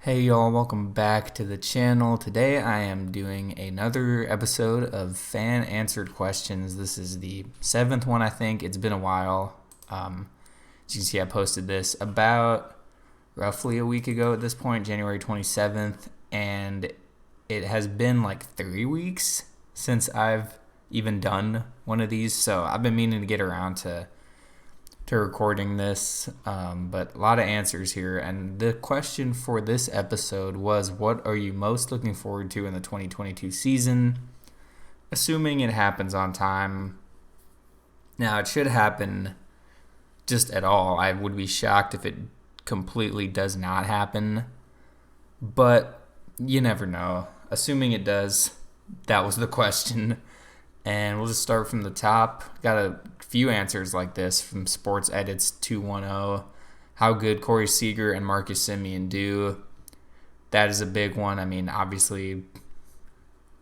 Hey y'all, welcome back to the channel. Today I am doing another episode of fan answered questions. This is the 7th one, I think. It's been a while. As you can see, I posted this about roughly a week ago at this point, January 27th, and it has been like 3 weeks since I've even done one of these, so I've been meaning to get around to recording this, but a lot of answers here. And the question for this episode was, what are you most looking forward to in the 2022 season, assuming it happens on time? Now, it should happen just at all. I would be shocked if it completely does not happen, but you never know. Assuming it does, that was the question. And we'll just start from the top. Got a few answers like this from Sports Edits 210. How good Corey Seager and Marcus Semien do. That is a big one. I mean, obviously,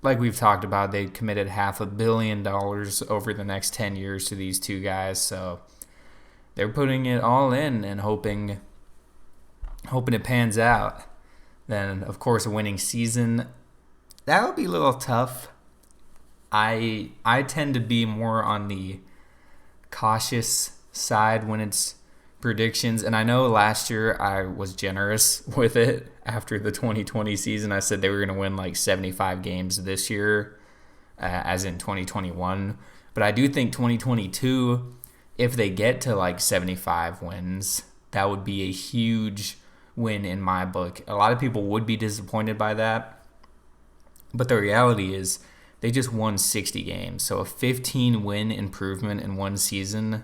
like we've talked about, they committed $500 million over the next 10 years to these two guys. So they're putting it all in and hoping it pans out. Then, of course, a winning season. That would be a little tough. I tend to be more on the cautious side when it's predictions, and I know last year I was generous with it. After the 2020 season, I said they were going to win like 75 games this year, as in 2021. But I do think 2022, if they get to like 75 wins, that would be a huge win in my book. A lot of people would be disappointed by that, but the reality is they just won 60 games. So a 15-win improvement in one season.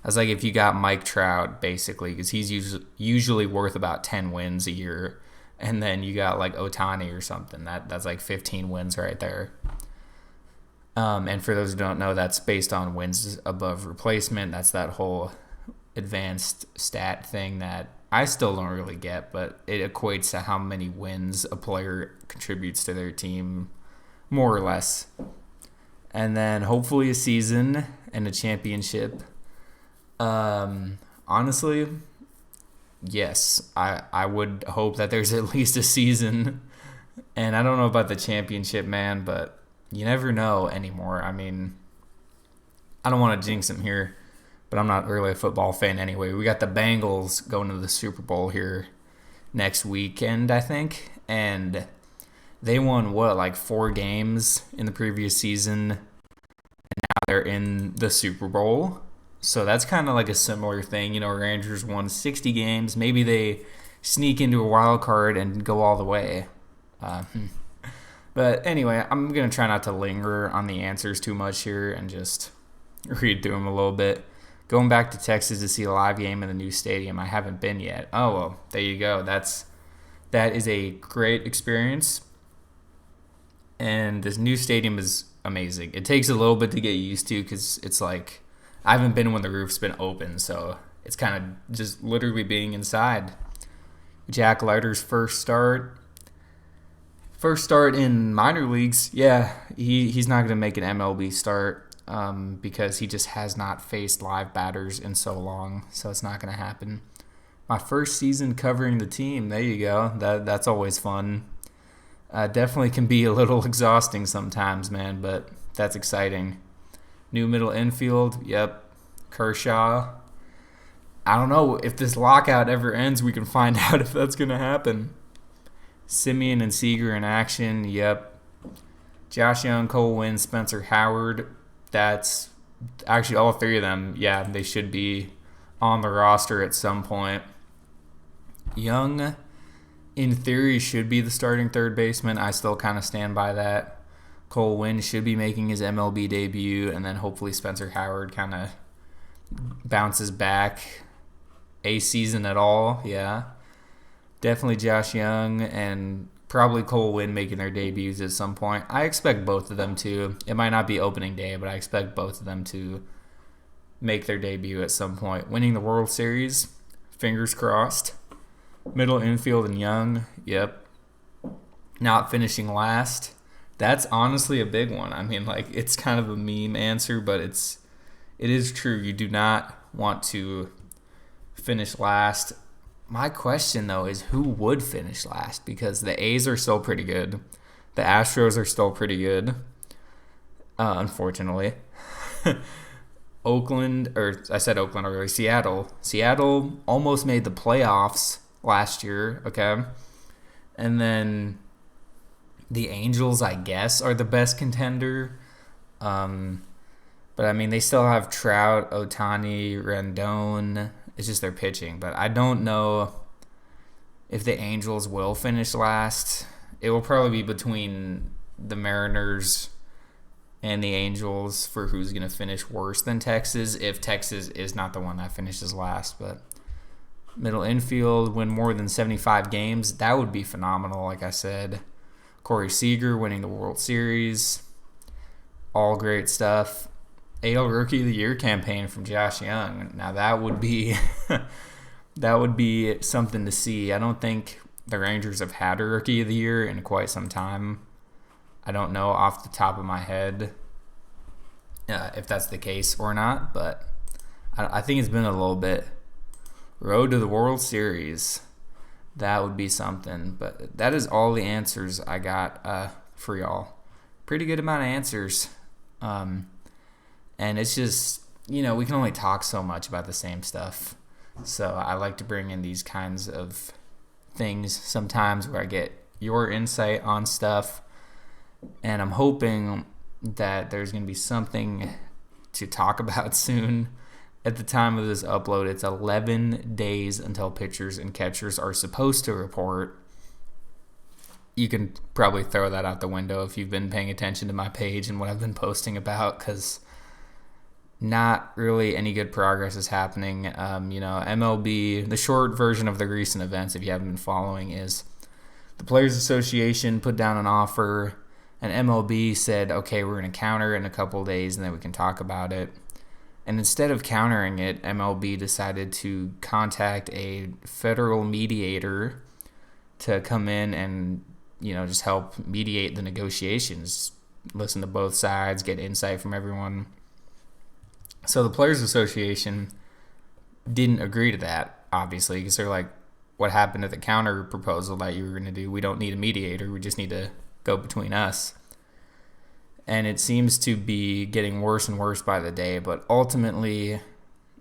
That's like if you got Mike Trout, basically, because he's usually worth about 10 wins a year. And then you got like Ohtani or something. That's like 15 wins right there. And for those who don't know, that's based on wins above replacement. That's that whole advanced stat thing that I still don't really get, but it equates to how many wins a player contributes to their team, more or less. And then hopefully a season and a championship. Honestly, yes, I would hope that there's at least a season. And I don't know about the championship, man, but you never know anymore. I mean, I don't want to jinx them here, but I'm not really a football fan anyway. We got the Bengals going to the Super Bowl here next weekend, I think. And they won, like 4 games in the previous season, and now they're in the Super Bowl. So that's kind of like a similar thing. You know, Rangers won 60 games. Maybe they sneak into a wild card and go all the way. But anyway, I'm going to try not to linger on the answers too much here and just read through them a little bit. Going back to Texas to see a live game in the new stadium. I haven't been yet. Oh, well, there you go. That is a great experience. And this new stadium is amazing. It takes a little bit to get used to because it's like I haven't been when the roof's been open, so it's kind of just literally being inside. Jack Leiter's first start in minor leagues. Yeah, he's not going to make an MLB start because he just has not faced live batters in so long, so it's not going to happen. My first season covering the team. There you go. That's always fun. Definitely can be a little exhausting sometimes, man, but that's exciting. New middle infield, yep. Kershaw. I don't know if this lockout ever ends. We can find out if that's going to happen. Semien and Seager in action, yep. Josh Young, Cole Winn, Spencer Howard. That's actually all 3 of them. Yeah, they should be on the roster at some point. Young, in theory, should be the starting third baseman. I still kind of stand by that. Cole Winn should be making his MLB debut, and then hopefully Spencer Howard kind of bounces back a season at all. Yeah. Definitely Josh Young and probably Cole Winn making their debuts at some point. I expect both of them to. It might not be opening day, but I expect both of them to make their debut at some point. Winning the World Series, fingers crossed. Middle infield and Young, yep. Not finishing last. That's honestly a big one. I mean, like, it's kind of a meme answer, but it is true. You do not want to finish last. My question, though, is who would finish last? Because the A's are still pretty good. The Astros are still pretty good, unfortunately. Oakland, or I said Oakland earlier, Seattle. Seattle almost made the playoffs last year, okay? And then the Angels, I guess, are the best contender. But I mean, they still have Trout, Ohtani, Rendon. It's just their pitching. But I don't know if the Angels will finish last. It will probably be between the Mariners and the Angels for who's going to finish worse than Texas, if Texas is not the one that finishes last. But middle infield, win more than 75 games, that would be phenomenal, like I said. Corey Seager winning the World Series, all great stuff. AL Rookie of the Year campaign from Josh Young. Now that would be that would be something to see. I don't think the Rangers have had a Rookie of the Year in quite some time. I don't know off the top of my head if that's the case or not, but I think it's been a little bit. Road to the World Series. That would be something. But that is all the answers I got for y'all. Pretty good amount of answers. And it's just, we can only talk so much about the same stuff. So I like to bring in these kinds of things sometimes where I get your insight on stuff. And I'm hoping that there's going to be something to talk about soon. At the time of this upload, it's 11 days until pitchers and catchers are supposed to report. You can probably throw that out the window if you've been paying attention to my page and what I've been posting about, because not really any good progress is happening. MLB, the short version of the recent events, if you haven't been following, is the Players Association put down an offer, and MLB said, okay, we're going to counter in a couple of days, and then we can talk about it. And instead of countering it, MLB decided to contact a federal mediator to come in and, just help mediate the negotiations, listen to both sides, get insight from everyone. So the Players Association didn't agree to that, obviously, because they're like, what happened to the counter proposal that you were going to do? We don't need a mediator. We just need to go between us. And it seems to be getting worse and worse by the day. But ultimately,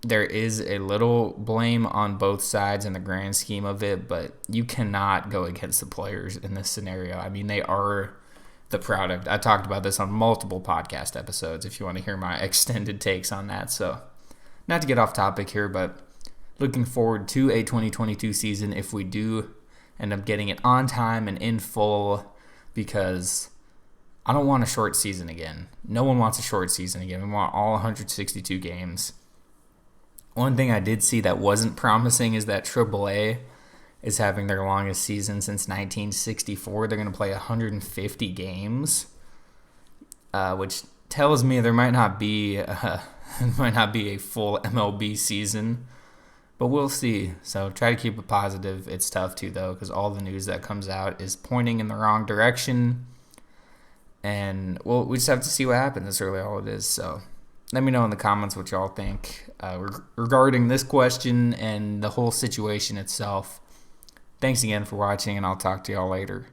there is a little blame on both sides in the grand scheme of it. But you cannot go against the players in this scenario. I mean, they are the product. I talked about this on multiple podcast episodes if you want to hear my extended takes on that. So, not to get off topic here, but looking forward to a 2022 season if we do end up getting it on time and in full, because I don't want a short season again. No one wants a short season again. We want all 162 games. One thing I did see that wasn't promising is that AAA is having their longest season since 1964. They're going to play 150 games, which tells me there might not be a full MLB season, but we'll see. So try to keep it positive. It's tough too, though, because all the news that comes out is pointing in the wrong direction. And we just have to see what happens. That's really all it is. So let me know in the comments what y'all think regarding this question and the whole situation itself. Thanks again for watching, and I'll talk to y'all later.